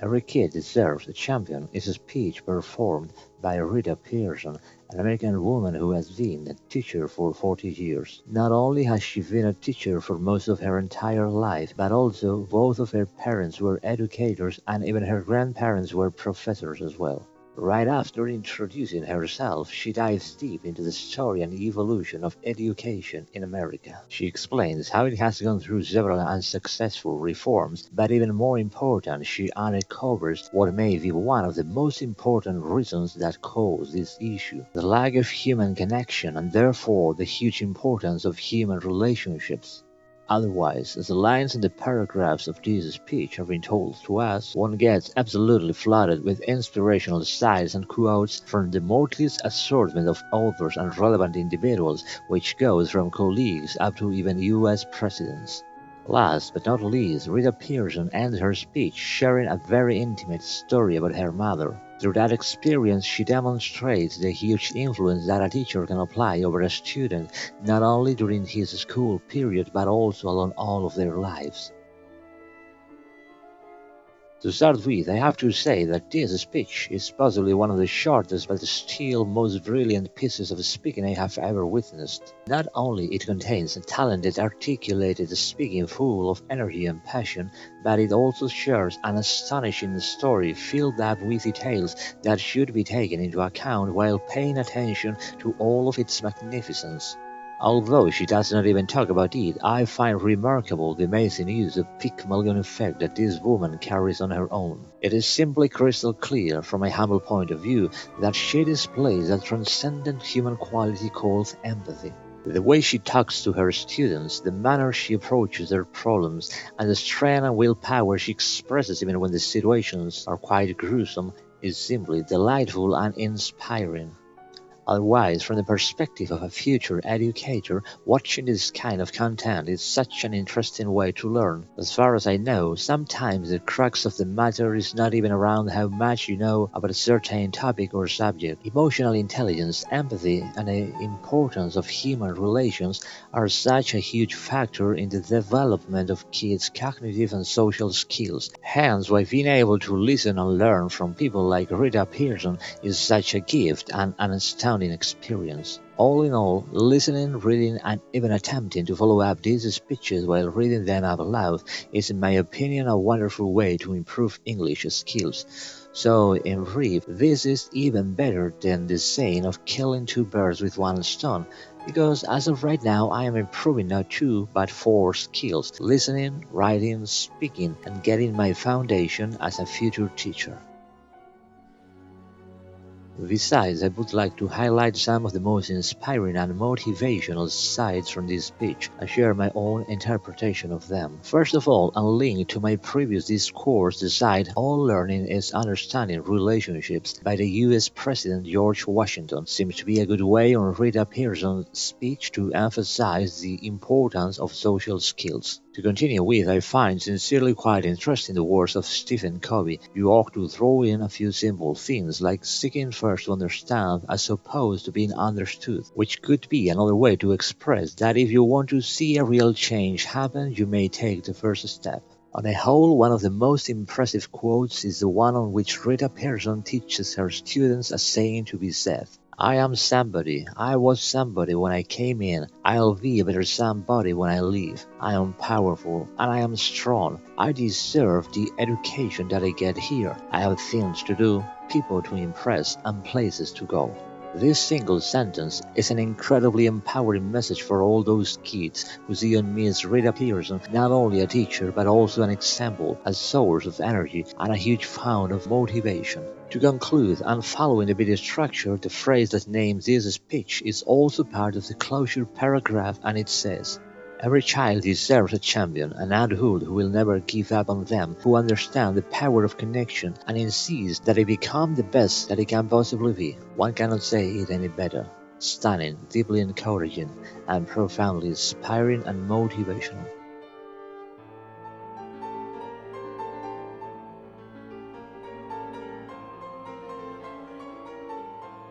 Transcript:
Every kid deserves a champion is a speech performed by Rita Pierson, an American woman who has been a teacher for 40 years. Not only has she been a teacher for most of her entire life, but also both of her parents were educators and even her grandparents were professors as well. Right after introducing herself, she dives deep into the story and evolution of education in America. She explains how it has gone through several unsuccessful reforms, but even more important, she uncovers what may be one of the most important reasons that cause this issue: the lack of human connection and therefore the huge importance of human relationships. Otherwise, as the lines in the paragraphs of this speech have been told to us, one gets absolutely flooded with inspirational sites and quotes from the multiple assortment of authors and relevant individuals, which goes from colleagues up to even US presidents. Last but not least, Rita Pierson ends her speech sharing a very intimate story about her mother. Through that experience, she demonstrates the huge influence that a teacher can apply over a student, not only during his school period but also along all of their lives. To start with, I have to say that this speech is possibly one of the shortest but still most brilliant pieces of speaking I have ever witnessed. Not only it contains a talented, articulated speaking full of energy and passion, but it also shares an astonishing story filled up with details that should be taken into account while paying attention to all of its magnificence. Although she does not even talk about it, I find remarkable the amazing use of Pygmalion effect that this woman carries on her own. It is simply crystal clear, from my humble point of view, that she displays a transcendent human quality called empathy. The way she talks to her students, the manner she approaches their problems, and the strength and willpower she expresses even when the situations are quite gruesome is simply delightful and inspiring. Otherwise, from the perspective of a future educator, watching this kind of content is such an interesting way to learn. As far as I know, sometimes the crux of the matter is not even around how much you know about a certain topic or subject. Emotional intelligence, empathy, and the importance of human relations are such a huge factor in the development of kids' cognitive and social skills. Hence, why being able to listen and learn from people like Rita Pierson is such a gift and an astounding experience. All in all, listening, reading, and even attempting to follow up these speeches while reading them out loud is, in my opinion, a wonderful way to improve English skills. So, in brief, this is even better than the saying of killing two birds with one stone, because as of right now I am improving not two but four skills: listening, writing, speaking, and getting my foundation as a future teacher. Besides, I would like to highlight some of the most inspiring and motivational sides from this speech and share my own interpretation of them. First of all, and linked to my previous discourse, the side "All Learning is Understanding Relationships" by the US President George Washington seems to be a good way on Rita Pierson's speech to emphasize the importance of social skills. To continue with, I find sincerely quite interesting the words of Stephen Covey. You ought to throw in a few simple things like seeking first to understand as opposed to being understood, which could be another way to express that if you want to see a real change happen, you may take the first step. On the whole, one of the most impressive quotes is the one on which Rita Pierson teaches her students a saying to be said: "I am somebody, I was somebody when I came in, I'll be a better somebody when I leave. I am powerful, and I am strong. I deserve the education that I get here. I have things to do, people to impress, and places to go." This single sentence is an incredibly empowering message for all those kids who see on Miss Rita Pierson not only a teacher but also an example, a source of energy, and a huge fount of motivation. To conclude, and following the video structure, the phrase that names this speech is also part of the closure paragraph, and it says, "Every child deserves a champion, an adult who will never give up on them, who understands the power of connection and insists that they become the best that they can possibly be." One cannot say it any better. Stunning, deeply encouraging, and profoundly inspiring and motivational.